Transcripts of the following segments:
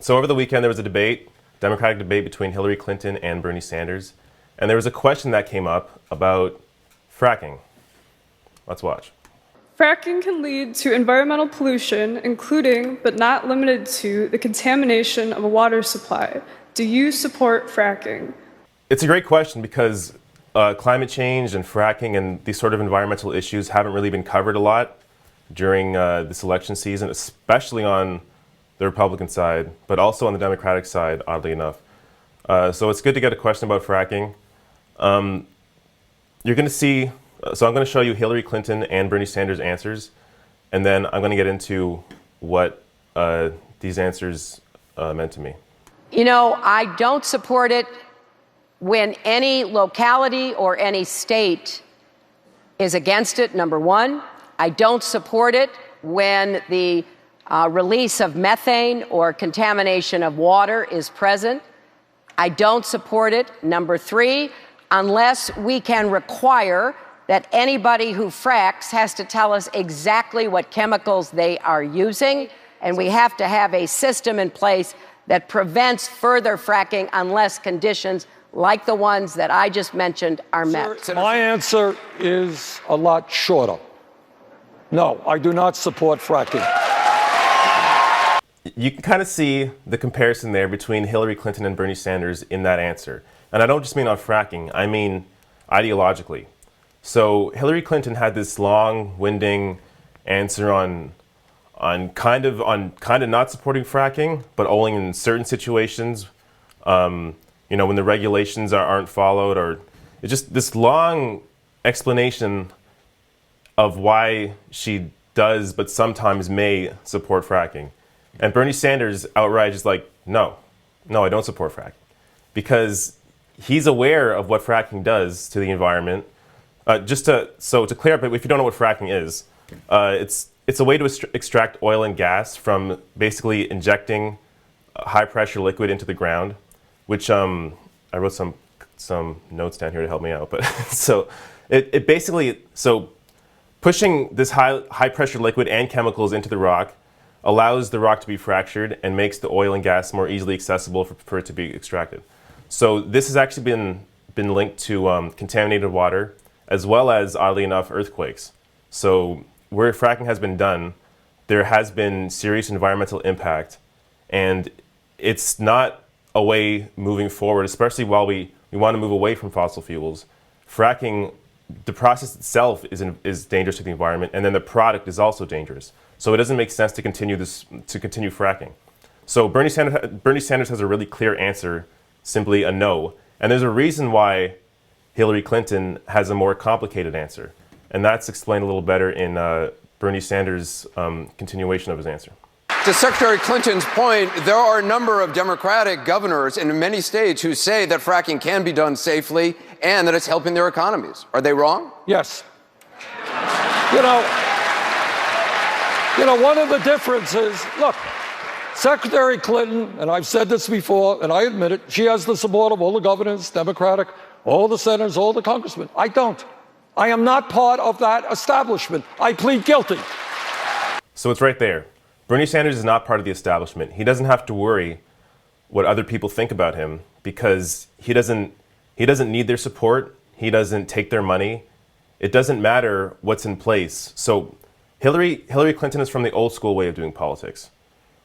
So over the weekend there was a debate, Democratic debate between Hillary Clinton and Bernie Sanders, and there was a question that came up about fracking. Let's watch. Fracking can lead to environmental pollution, including, but not limited to, the contamination of a water supply. Do you support fracking? It's a great question because climate change and fracking and these sort of environmental issues haven't really been covered a lot during this election season, especially on the Republican side, but also on the Democratic side, oddly enough. So it's good to get a question about fracking. You're going to see, so I'm going to show you Hillary Clinton and Bernie Sanders' answers, and then I'm going to get into what these answers meant to me. You know, I don't support it when any locality or any state is against it, number one. I don't support it when the release of methane or contamination of water is present. I don't support it, number three, unless we can require that anybody who fracks has to tell us exactly what chemicals they are using, and we have to have a system in place that prevents further fracking unless conditions like the ones that I just mentioned are met. Sir, my answer is a lot shorter. No, I do not support fracking. You can kind of see the comparison there between Hillary Clinton and Bernie Sanders in that answer. And I don't just mean on fracking, I mean ideologically. So Hillary Clinton had this long-winding answer on kind of not supporting fracking, but only in certain situations, you know, when the regulations aren't followed, or it's just this long explanation of why she does, but sometimes may support fracking. And Bernie Sanders outright is like, no, I don't support fracking. Because he's aware of what fracking does to the environment. So to clear up, if you don't know what fracking is, it's a way to extract oil and gas from basically injecting high pressure liquid into the ground, which I wrote some notes down here to help me out. But so it basically, so pushing this high pressure liquid and chemicals into the rock allows the rock to be fractured and makes the oil and gas more easily accessible for it to be extracted. So this has actually been linked to contaminated water, as well as, oddly enough, earthquakes. So where fracking has been done, there has been serious environmental impact, and it's not a way moving forward, especially while we want to move away from fossil fuels. Fracking, the process itself is dangerous to the environment, and then the product is also dangerous. So it doesn't make sense to continue fracking. So Bernie Sanders has a really clear answer, simply a no. And there's a reason why Hillary Clinton has a more complicated answer. And that's explained a little better in Bernie Sanders' continuation of his answer. To Secretary Clinton's point, there are a number of Democratic governors in many states who say that fracking can be done safely and that it's helping their economies. Are they wrong? Yes. You know, one of the differences, look, Secretary Clinton, and I've said this before, and I admit it, she has the support of all the governors, Democratic, all the senators, all the congressmen. I don't. I am not part of that establishment. I plead guilty. So it's right there. Bernie Sanders is not part of the establishment. He doesn't have to worry what other people think about him because he doesn't need their support. He doesn't take their money. It doesn't matter what's in place. So Hillary Clinton is from the old school way of doing politics,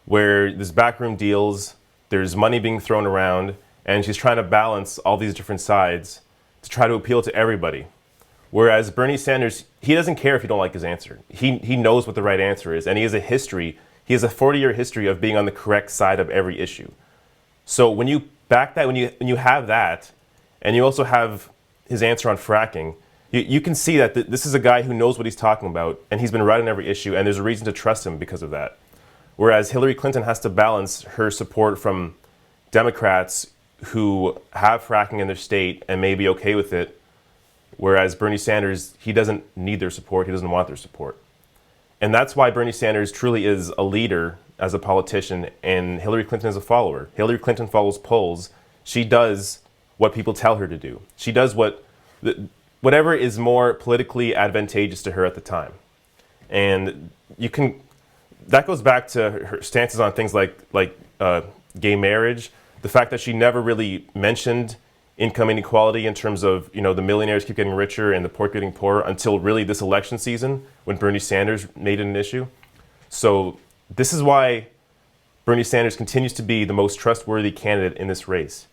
where there's backroom deals, there's money being thrown around, and she's trying to balance all these different sides to try to appeal to everybody. Whereas Bernie Sanders, he doesn't care if you don't like his answer. He knows what the right answer is, and he has a 40-year history of being on the correct side of every issue. So when you back that, when you have that, and you also have his answer on fracking, you can see that this is a guy who knows what he's talking about, and he's been right on every issue, and there's a reason to trust him because of that. Whereas Hillary Clinton has to balance her support from Democrats who have fracking in their state and may be okay with it, whereas Bernie Sanders, he doesn't need their support, he doesn't want their support. And that's why Bernie Sanders truly is a leader as a politician, and Hillary Clinton is a follower. Hillary Clinton follows polls. She does what people tell her to do. She does whatever is more politically advantageous to her at the time. And that goes back to her stances on things like gay marriage, the fact that she never really mentioned income inequality in terms of, the millionaires keep getting richer and the poor getting poorer until really this election season when Bernie Sanders made it an issue. So this is why Bernie Sanders continues to be the most trustworthy candidate in this race.